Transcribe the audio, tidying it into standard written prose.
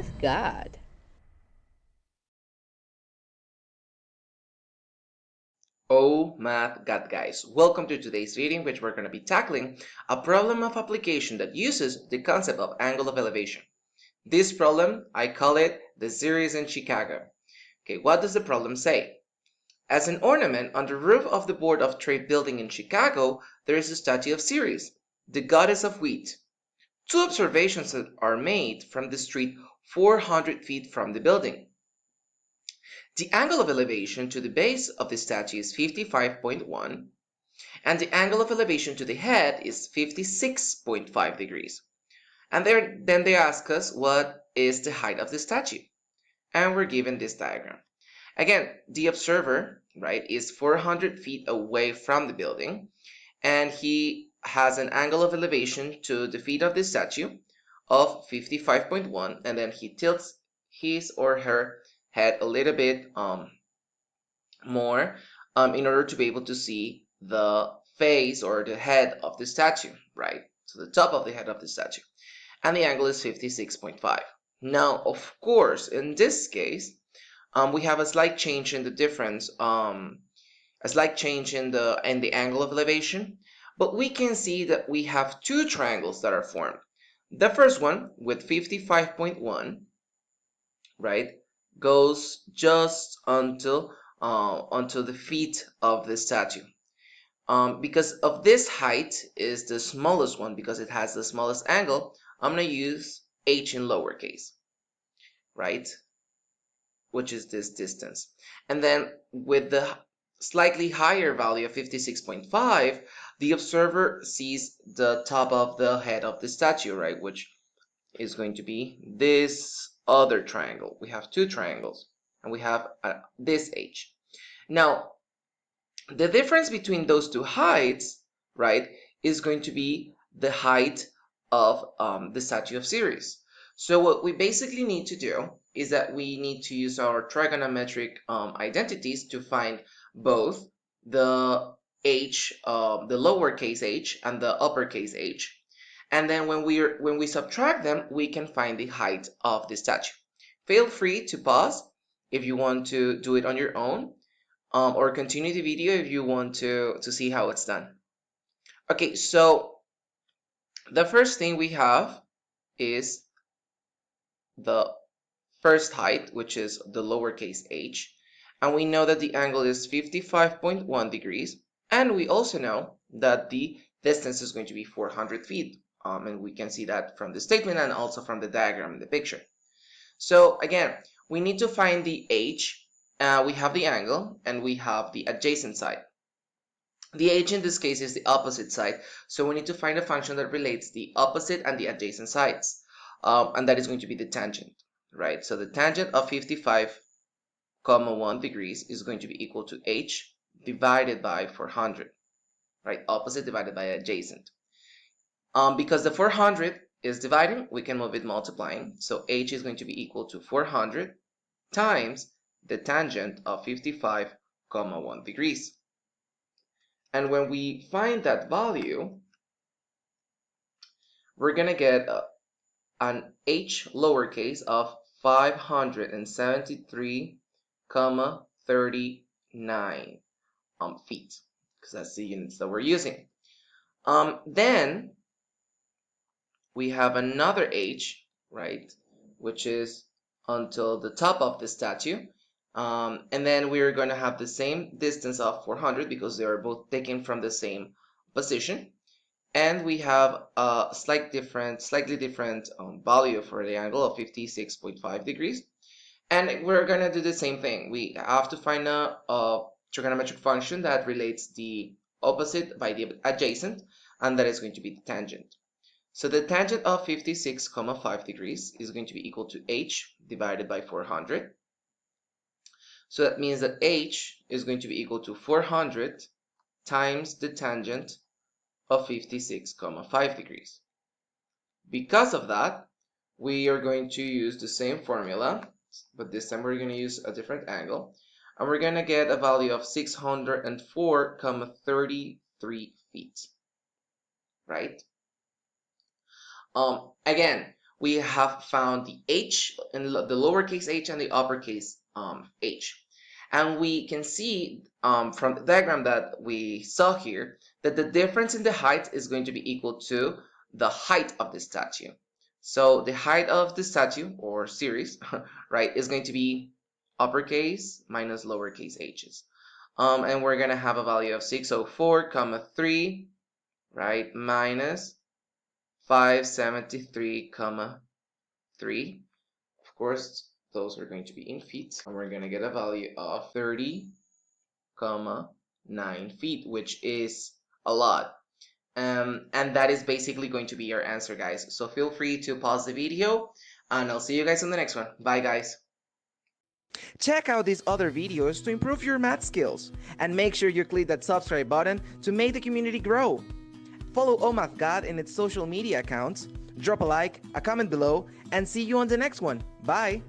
ohmathgad. Oh math god guys, welcome to today's reading, which we're going to be tackling a problem of application that uses the concept of angle of elevation. This problem, I call it the Ceres in Chicago. Okay, what does the problem say? As an ornament on the roof of the Board of Trade building in Chicago, there is a statue of Ceres, the goddess of wheat. Two observations are made from the street 400 feet from the building. The angle of elevation to the base of the statue is 55.1, and the angle of elevation to the head is 56.5 degrees. And then they ask us what is the height of the statue. And we're given this diagram. Again, the observer, right, is 400 feet away from the building, and he has an angle of elevation to the feet of the statue of 55.1, and then he tilts his or her head a little bit more in order to be able to see the face or the head of the statue, right? So the top of the head of the statue. And the angle is 56.5. Now, of course, in this case, we have a slight change in the difference, a slight change in the angle of elevation, but we can see that we have two triangles that are formed. The first one with 55.1, right, goes just until the feet of the statue. Because of this height is the smallest one, because it has the smallest angle, I'm going to use h in lowercase, right? Which is this distance. And then with the slightly higher value of 56.5, the observer sees the top of the head of the statue, right? Which is going to be this other triangle. We have two triangles, and we have this h. Now, the difference between those two heights, right, is going to be the height of the statue of Ceres. So what we basically need to do is that we need to use our trigonometric identities to find both the h, the lowercase h, and the uppercase h. And then when we subtract them, we can find the height of the statue. Feel free to pause if you want to do it on your own, or continue the video if you want to see how it's done. Okay, so the first thing we have is the first height, which is the lowercase h, and we know that the angle is 55.1 degrees, and we also know that the distance is going to be 400 feet, and we can see that from the statement and also from the diagram in the picture. So again, we need to find the h. We have the angle, and we have the adjacent side. The h in this case is the opposite side, so we need to find a function that relates the opposite and the adjacent sides, and that is going to be the tangent, right? So the tangent of 55.1 degrees is going to be equal to h divided by 400, right? Opposite divided by adjacent. Because the 400 is dividing, we can move it multiplying, so h is going to be equal to 400 times the tangent of 55.1 degrees. And when we find that value, we're going to get an h lowercase of 573,39 feet, because that's the units that we're using. Then we have another h, right, which is until the top of the statue. And then we're going to have the same distance of 400 because they are both taken from the same position. And we have a slightly different value for the angle of 56.5 degrees. And we're going to do the same thing. We have to find a trigonometric function that relates the opposite by the adjacent, and that is going to be the tangent. So the tangent of 56.5 degrees is going to be equal to h divided by 400. So that means that h is going to be equal to 400 times the tangent of 56.5 degrees. Because of that, we are going to use the same formula, but this time we're going to use a different angle, and we're going to get a value of 604.33 feet, right? Again, we have found the h, and the lowercase h and the uppercase h. And we can see from the diagram that we saw here that the difference in the height is going to be equal to the height of the statue. So the height of the statue, or Ceres, right, is going to be uppercase minus lowercase h's. And we're going to have a value of 604, 3, right, minus 573, 3. Of course, those are going to be in feet, and we're going to get a value of 30, 9 feet, which is a lot. And that is basically going to be your answer, guys. So feel free to pause the video, and I'll see you guys in the next one. Bye, guys. Check out these other videos to improve your math skills, and make sure you click that subscribe button to make the community grow. Follow ohmathgad in its social media accounts, drop a like, a comment below, and see you on the next one. Bye!